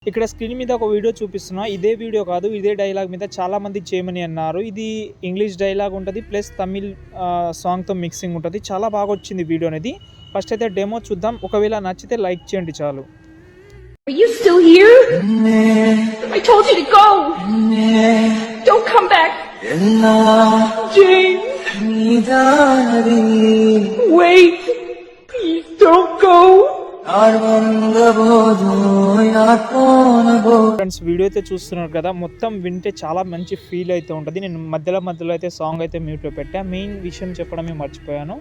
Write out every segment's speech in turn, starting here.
ఇక్కడ స్క్రీన్ మీద ఒక వీడియో చూపిస్తున్నా. ఇదే వీడియో కాదు, ఇదే డైలాగ్ మీద చాలామంది చేయమని అన్నారు. ఇది ఇంగ్లీష్ డైలాగ్ ఉంటుంది ప్లస్ తమిళ్ సాంగ్తో మిక్సింగ్ ఉంటుంది. చాలా బాగా వచ్చింది వీడియో అనేది. ఫస్ట్ అయితే డెమో చూద్దాం. ఒకవేళ నచ్చితే లైక్ చేయండి చాలు. Are you still here? I told you to go. Don't come back. James. Wait. Please don't go. Friends, video అయితే చూస్తున్నారు కదా, మొత్తం వింటే చాలా మంచి ఫీల్ అయితే ఉంటుంది. నేను మధ్యలో అయితే సాంగ్ అయితే మ్యూట్లో పెట్టా. మెయిన్ విషయం చెప్పడమే మర్చిపోయాను.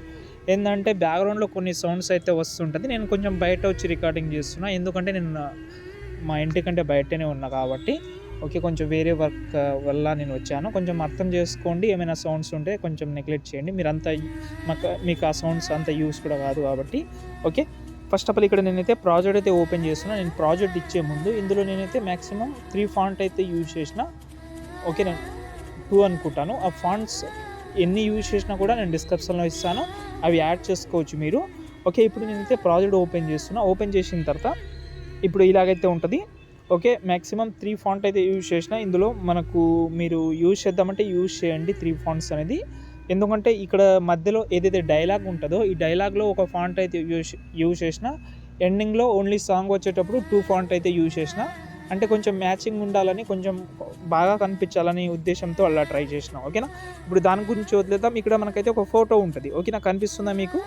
ఏంటంటే బ్యాక్గ్రౌండ్లో కొన్ని సౌండ్స్ అయితే వస్తుంటుంది. నేను కొంచెం బయట వచ్చి రికార్డింగ్ చేస్తున్నా, ఎందుకంటే నేను మా ఇంటికంటే బయటనే ఉన్నా కాబట్టి. ఓకే, కొంచెం వేరే వర్క్ వల్ల నేను వచ్చాను. కొంచెం అర్థం చేసుకోండి. ఏమైనా సౌండ్స్ ఉంటే కొంచెం నెగ్లెక్ట్ చేయండి. మీరంతా మీకు ఆ సౌండ్స్ అంత యూస్ కూడా కాదు కాబట్టి. ఓకే, ఫస్ట్ ఆఫ్ ఆల్ ఇక్కడ నేనైతే ప్రాజెక్ట్ అయితే ఓపెన్ చేస్తున్నా. నేను ప్రాజెక్ట్ ఇచ్చే ముందు ఇందులో నేనైతే మ్యాక్సిమం 3 ఫాంట్ అయితే యూజ్ చేసిన. ఓకే, నేను 2 అనుకుంటాను. ఆ ఫాంట్స్ ఎన్ని యూజ్ చేసినా కూడా నేను డిస్క్రిప్షన్లో ఇస్తాను, అవి యాడ్ చేసుకోవచ్చు మీరు. ఓకే, ఇప్పుడు నేనైతే ప్రాజెక్ట్ ఓపెన్ చేస్తున్నా. ఓపెన్ చేసిన తర్వాత ఇప్పుడు ఇలాగైతే ఉంటుంది. ఓకే, మ్యాక్సిమం 3 ఫాంట్ అయితే యూజ్ చేసిన. ఇందులో మనకు మీరు యూజ్ చేద్దామంటే యూజ్ చేయండి 3 ఫాంట్స్ అనేది. ఎందుకంటే ఇక్కడ మధ్యలో ఏదైతే డైలాగ్ ఉంటుందో ఈ డైలాగ్లో ఒక ఫాంట్ అయితే యూజ్ చేసిన. ఎండింగ్లో ఓన్లీ సాంగ్ వచ్చేటప్పుడు 2 ఫాంట్ అయితే యూజ్ చేసిన. అంటే కొంచెం మ్యాచింగ్ ఉండాలని, కొంచెం బాగా కనిపించాలని ఉద్దేశంతో అలా ట్రై చేసిన. ఓకేనా, ఇప్పుడు దాని గురించి వదిలేద్దాం. ఇక్కడ మనకైతే ఒక ఫోటో ఉంటుంది. ఓకేనా, కనిపిస్తుందా మీకు?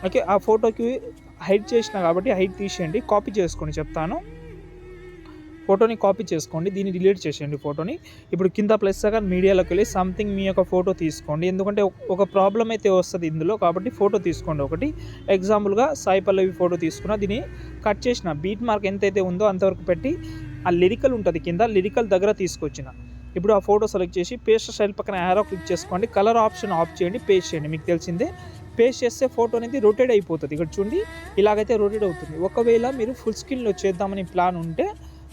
ఓకే, ఆ ఫోటోకి హైడ్ చేసిన కాబట్టి హైడ్ తీసేయండి, కాపీ చేసుకోండి చెప్తాను. ఫోటోని కాపీ చేసుకోండి, దీన్ని డిలీట్ చేసేయండి ఫోటోని. ఇప్పుడు కింద ప్లస్ సగం మీడియాలోకి వెళ్ళి సంథింగ్ మీ యొక్క ఫోటో తీసుకోండి. ఎందుకంటే ఒక ప్రాబ్లం అయితే వస్తుంది ఇందులో, కాబట్టి ఫోటో తీసుకోండి ఒకటి. ఎగ్జాంపుల్గా సాయి పల్లవి ఫోటో తీసుకున్న, దీన్ని కట్ చేసిన. బీట్ మార్క్ ఎంతైతే ఉందో అంతవరకు పెట్టి ఆ లిరికల్ ఉంటుంది కింద, లిరికల్ దగ్గర తీసుకొచ్చిన. ఇప్పుడు ఆ ఫోటో సెలెక్ట్ చేసి పేస్ట్ స్టైల్ పక్కన యారో క్లిక్ చేసుకోండి. కలర్ ఆప్షన్ ఆఫ్ చేయండి, పేస్ట్ చేయండి. మీకు తెలిసిందే, పేస్ట్ చేస్తే ఫోటో అనేది రొటేట్ అయిపోతుంది. ఇక్కడ చూడండి, ఇలాగైతే రొటేట్ అవుతుంది. ఒకవేళ మీరు ఫుల్ స్క్రీన్లో చేద్దామని ప్లాన్ ఉంటే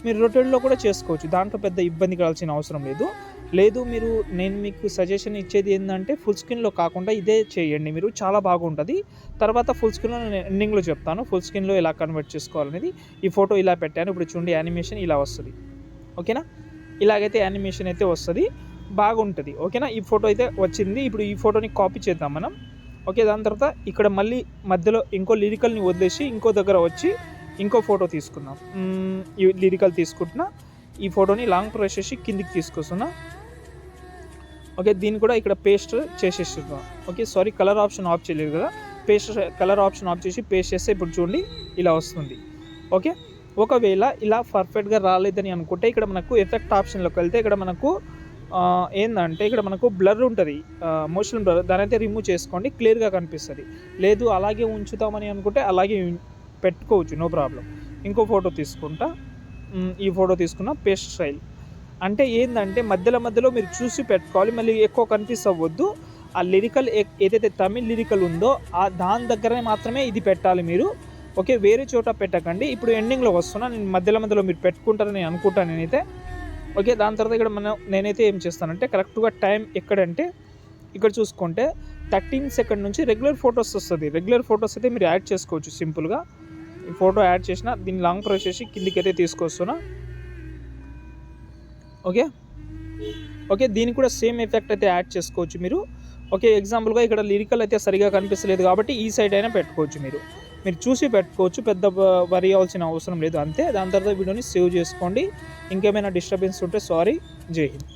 మీరు రొటేట్లో కూడా చేసుకోవచ్చు, దాంట్లో పెద్ద ఇబ్బంది పడాల్సిన అవసరం లేదు. నేను మీకు సజెషన్ ఇచ్చేది ఏంటంటే ఫుల్ స్క్రీన్లో కాకుండా ఇదే చేయండి మీరు, చాలా బాగుంటుంది. తర్వాత ఫుల్ స్క్రీన్లో నేను ఎండింగ్లో చెప్తాను ఫుల్ స్క్రీన్లో ఎలా కన్వర్ట్ చేసుకోవాలనేది. ఈ ఫోటో ఇలా పెట్టాను. ఇప్పుడు చూడండి, యానిమేషన్ ఇలా వస్తుంది. ఓకేనా, ఇలాగైతే యానిమేషన్ అయితే వస్తుంది, బాగుంటుంది. ఓకేనా, ఈ ఫోటో అయితే వచ్చింది. ఇప్పుడు ఈ ఫోటోని కాపీ చేద్దాం మనం. ఓకే, దాని తర్వాత ఇక్కడ మళ్ళీ మధ్యలో ఇంకో లిరికల్ని వదిలేసి ఇంకో దగ్గర వచ్చి ఇంకో ఫోటో తీసుకుందాం. ఈ లిరికల్ తీసుకుంటున్నా. ఈ ఫోటోని లాంగ్ ప్రెస్ చేసి కిందికి తీసుకొస్తున్నా. ఓకే, దీన్ని కూడా ఇక్కడ పేస్ట్ చేసేస్తున్నాం. Okay, sorry, colour option of చేయలేదు కదా, కలర్ ఆప్షన్ ఆఫ్ చేసి పేస్ట్ చేస్తే ఇప్పుడు చూడండి ఇలా వస్తుంది. ఓకే, ఒకవేళ ఇలా పర్ఫెక్ట్గా రాలేదని అనుకుంటే ఇక్కడ మనకు ఎఫెక్ట్ ఆప్షన్లోకి వెళ్తే ఇక్కడ మనకు ఏంటంటే ఇక్కడ మనకు బ్లర్ ఉంటుంది, మోషన్ బ్లర్, దాని అయితే రిమూవ్ చేసుకోండి, క్లియర్గా కనిపిస్తుంది. లేదు అలాగే ఉంచుతామని అనుకుంటే అలాగే పెట్టుకోవచ్చు, నో ప్రాబ్లం. ఇంకో ఫోటో తీసుకుంటా. ఈ ఫోటో తీసుకున్న పేస్ట్ స్టైల్ అంటే ఏంటంటే మధ్యలో మీరు చూసి పెట్టుకోవాలి, మళ్ళీ ఎక్కువ కన్ఫ్యూజ్ అవ్వద్దు. ఆ లిరికల్ ఏదైతే తమిళ్ లిరికల్ ఉందో దాని దగ్గరనే మాత్రమే ఇది పెట్టాలి మీరు. ఓకే, వేరే చోట పెట్టకండి. ఇప్పుడు ఎండింగ్లో వస్తున్నా, నేను మధ్యలో మీరు పెట్టుకుంటారని అనుకుంటాను నేనైతే. ఓకే, దాని తర్వాత ఇక్కడ నేనైతే ఏం చేస్తానంటే కరెక్ట్గా టైం ఎక్కడంటే ఇక్కడ చూసుకుంటే 13 సెకండ్ నుంచి రెగ్యులర్ ఫొటోస్ వస్తుంది. రెగ్యులర్ ఫొటోస్ అయితే మీరు యాడ్ చేసుకోవచ్చు సింపుల్గా. ఈ ఫోటో యాడ్ చేసిన, దీన్ని లాంగ్ ప్రెస్ చేసి కిందికి అయితే తీసుకొస్తున్నా. ఓకే, దీనికి కూడా సేమ్ ఎఫెక్ట్ అయితే యాడ్ చేసుకోవచ్చు మీరు. ఓకే, ఎగ్జాంపుల్గా ఇక్కడ లిరికల్ అయితే సరిగా కనిపిస్తలేదు కాబట్టి ఈ సైడ్ అయినా పెట్టుకోవచ్చు మీరు చూసి పెట్టుకోవచ్చు, పెద్ద వరి అవ్వాల్సిన అవసరం లేదు అంతే. దాని తర్వాత వీడియోని సేవ్ చేసుకోండి. ఇంకేమైనా డిస్టర్బెన్స్ ఉంటే సారీ. జై హింద్.